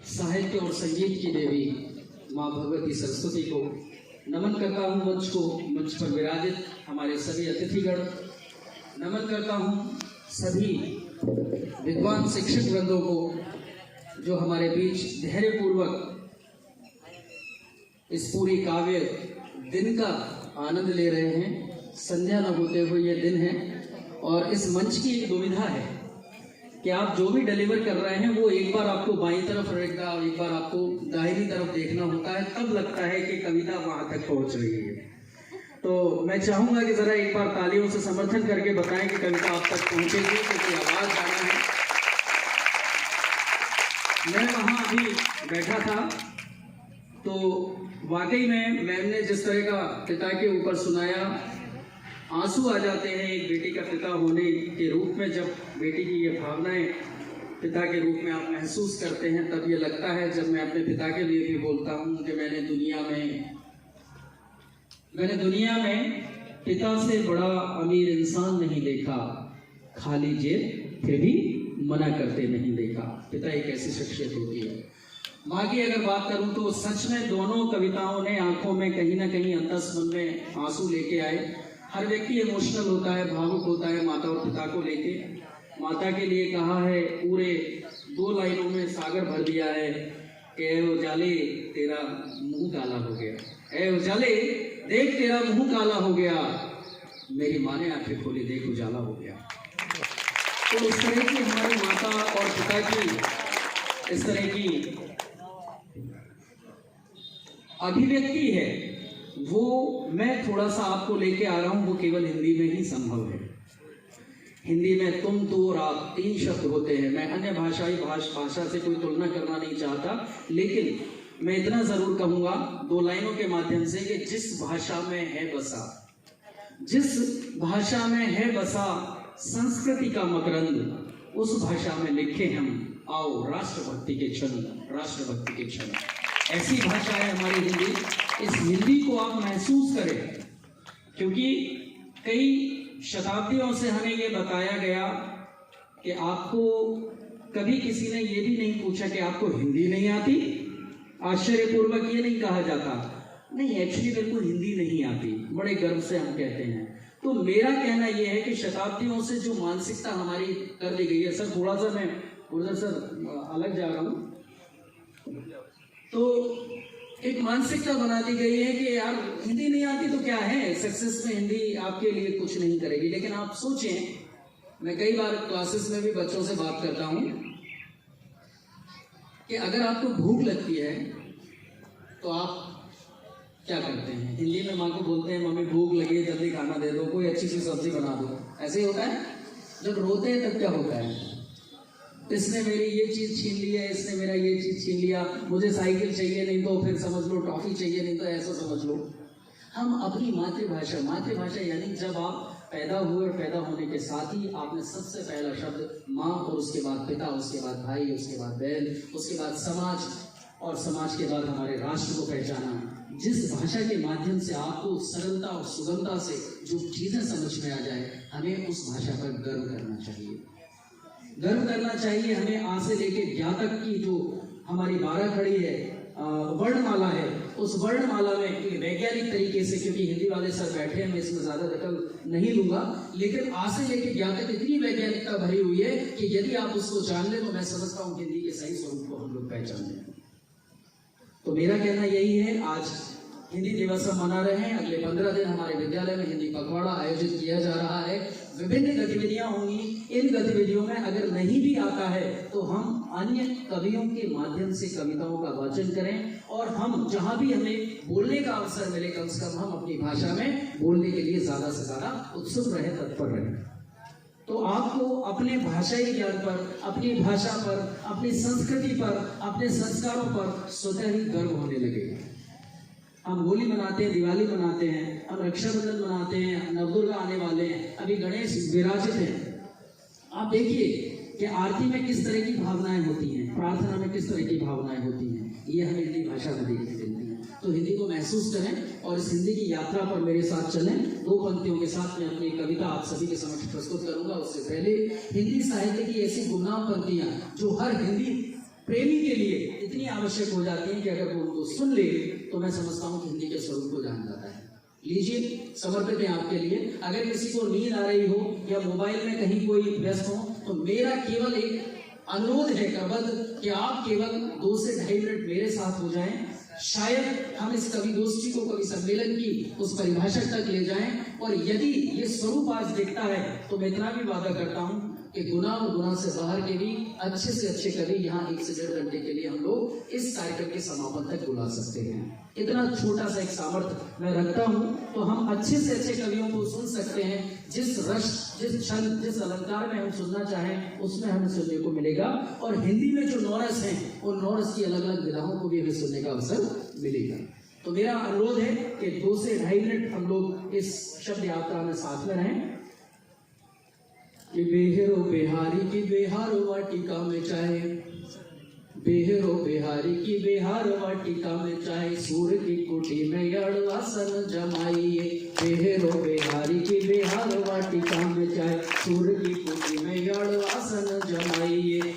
साहित्य और संगीत की देवी माँ भगवती सरस्वती को नमन करता हूँ। मंच पर विराजित हमारे सभी अतिथिगण, नमन करता हूँ सभी विद्वान शिक्षक वृंदों को जो हमारे बीच धैर्यपूर्वक इस पूरी काव्य दिन का आनंद ले रहे हैं। संध्या न होते हुए ये दिन है और इस मंच की एक दुविधा है कि आप जो भी डिलीवर कर रहे हैं वो एक बार आपको बाईं तरफ रहेगा, एक बार आपको दाहिनी तरफ देखना होता है, तब लगता है कि कविता वहां तक पहुंच रही है। तो मैं चाहूंगा कि जरा एक बार तालियों से समर्थन करके बताएं कि कविता आप तक पहुंचेगी, क्योंकि आवाज आना है। मैं वहां अभी बैठा था तो वाकई में मैम ने जिस तरह का पिता के ऊपर सुनाया, आंसू आ जाते हैं एक बेटी का पिता होने के रूप में। जब बेटी की ये भावनाएं पिता के रूप में आप महसूस करते हैं तब ये लगता है, जब मैं अपने पिता के लिए भी बोलता हूँ कि मैंने दुनिया में पिता से बड़ा अमीर इंसान नहीं देखा, खाली जेब फिर भी मना करते नहीं देखा। पिता एक ऐसी शख्सियत होती है। माँ की अगर बात करूं तो सच में दोनों कविताओं ने आंखों में कहीं ना कहीं अंतस्मन में आंसू लेके आए। हर व्यक्ति इमोशनल होता है, भावुक होता है माता और पिता को लेके। माता के लिए कहा है, पूरे 2 लाइनों में सागर भर दिया है कि ए उजाले तेरा मुंह काला हो गया, ए उजाले देख तेरा मुंह काला हो गया, मेरी माँ ने आंखें खोली देख उजाला हो गया। तो इस तरह की हमारी माता और पिता की इस तरह की अभिव्यक्ति है, वो मैं थोड़ा सा आपको लेके आ रहा हूं। वो केवल हिंदी में ही संभव है। हिंदी में तुम, तू और आप 3 शब्द होते हैं। मैं अन्य भाषा से कोई तुलना करना नहीं चाहता, लेकिन मैं इतना जरूर कहूंगा 2 लाइनों के माध्यम से कि जिस भाषा में है बसा संस्कृति का मकरंद, उस भाषा में लिखे हम आओ राष्ट्रभक्ति के क्षण। ऐसी भाषा है हमारी हिंदी। इस हिंदी को आप महसूस करें, क्योंकि कई शताब्दियों से हमें ये बताया गया कि आपको कभी किसी ने ये भी नहीं पूछा कि आपको हिंदी नहीं आती। आश्चर्यपूर्वक ये नहीं कहा जाता, नहीं एक्चुअली बिल्कुल हिंदी नहीं आती, बड़े गर्व से हम कहते हैं। तो मेरा कहना यह है कि शताब्दियों से जो मानसिकता हमारी कर ली गई है, सर थोड़ा सा मैं उधर सर अलग जा रहा हूँ, तो एक मानसिकता बना दी गई है कि यार हिंदी नहीं आती तो क्या है, सक्सेस में हिंदी आपके लिए कुछ नहीं करेगी। लेकिन आप सोचें, मैं कई बार क्लासेस में भी बच्चों से बात करता हूं कि अगर आपको भूख लगती है तो आप क्या करते हैं? हिंदी में माँ को बोलते हैं मम्मी भूख लगी है, जल्दी खाना दे दो, कोई अच्छी सी सब्जी बना दो। ऐसे ही होता है। जब रोते हैं तब क्या होता है? इसने मेरी ये चीज छीन ली है, इसने मेरा ये चीज छीन लिया, मुझे साइकिल चाहिए नहीं तो फिर समझ लो टॉफी चाहिए नहीं तो ऐसा समझ लो। हम अपनी मातृभाषा यानी जब आप पैदा हुए और पैदा होने के साथ ही आपने सबसे पहला शब्द माँ, और उसके बाद पिता, उसके बाद भाई, उसके बाद बहन, उसके बाद समाज, और समाज के बाद हमारे राष्ट्र को पहचाना। जिस भाषा के माध्यम से आपको सरलता और सुगमता से जो चीजें समझ में आ जाए, हमें उस भाषा पर गर्व करना चाहिए। हमें आ से लेके ज्ञा तक की जो हमारी 12 खड़ी है वर्णमाला है, उस वर्णमाला में वैज्ञानिक तरीके से, क्योंकि हिंदी वाले सर बैठे हैं, मैं इसमें ज्यादा दखल नहीं लूंगा, लेकिन आ से लेके ज्ञा तक इतनी वैज्ञानिकता भरी हुई है कि यदि आप उसको जान ले तो मैं समझता हूँ हिंदी के सही स्वरूप को हम लोग पहचान लें। तो मेरा कहना यही है, आज हिंदी दिवस हम मना रहे हैं। अगले 15 दिन हमारे विद्यालय में हिंदी पखवाड़ा आयोजित किया जा रहा है। विभिन्न गतिविधियां होंगी। इन गतिविधियों में अगर नहीं भी आता है तो हम अन्य कवियों के माध्यम से कविताओं का वाचन करें, और हम जहां भी हमें बोलने का अवसर मिले, कम से कम हम अपनी भाषा में बोलने के लिए ज्यादा से ज्यादा उत्सुक रहे, तत्पर रहे। तो आपको अपने भाषाई ज्ञान पर, अपनी भाषा पर, अपनी संस्कृति पर, अपने संस्कारों पर स्वतः ही गर्व होने लगेगा। हम होली मनाते हैं, दिवाली मनाते हैं, हम रक्षाबंधन मनाते हैं, नवदुर्गा आने वाले हैं, अभी गणेश विराजित हैं। आप देखिए कि आरती में किस तरह की भावनाएं होती हैं, प्रार्थना में किस तरह की भावनाएं होती हैं, ये हमें हिंदी भाषा में देखने को मिलती हैं। तो हिंदी को महसूस करें और इस हिंदी की यात्रा पर मेरे साथ चलें। 2 पंक्तियों के साथ मैं अपनी कविता आप सभी के समक्ष प्रस्तुत करूंगा। उससे पहले हिंदी साहित्य की ऐसी गुमनाम पंक्तियां जो हर हिंदी प्रेमी के लिए इतनी इतनी आवश्यक हो जाती हैं कि अगर वो उनको सुन ले तो मैं समझता हूँ कि हिंदी के स्वरूप को जान जाता है। लीजिए, समर्पित है आपके लिए। अगर किसी को नींद आ रही हो या मोबाइल में कहीं कोई व्यस्त हो तो मेरा केवल एक अनुरोध है करबद्ध कि आप केवल 2 से 2.5 मिनट मेरे साथ हो जाएं। शायद हम इस कवि गोष्ठी को, कवि सम्मेलन की उस परिभाषा तक ले जाएं, और यदि ये स्वरूप आज दिखता है तो मैं इतना भी वादा करता हूं कि गुना और गुना से बाहर के भी अच्छे से अच्छे कवि यहाँ 1 से 1.5 घंटे के लिए हम लोग इस कार्यक्रम के समापन तक बुला सकते हैं। इतना छोटा सा एक सामर्थ्य मैं रखता हूँ, तो हम अच्छे से अच्छे कवियों को सुन सकते हैं। जिस रस, जिस छंद, जिस अलंकार में हम सुनना चाहें उसमें हमें सुनने को मिलेगा, और हिंदी में जो नौरस हैं उन नौरस की अलग अलग विधाओं को भी हमें सुनने का अवसर मिलेगा। तो मेरा अनुरोध है कि 2 से 2.5 मिनट हम लोग इस शब्द यात्रा में साथ में रहें। कि बेहरो बिहारी की बेहारो वाटिका में चाहे, बेहरो बिहारी की बेहार वाटिका में चाहे, सूर की कुटी में अड़वासन जमाइए। बेहरो बिहारी की बेहार वाटिका में चाहे, सूर की कुटी में अड़वासन जमाइए।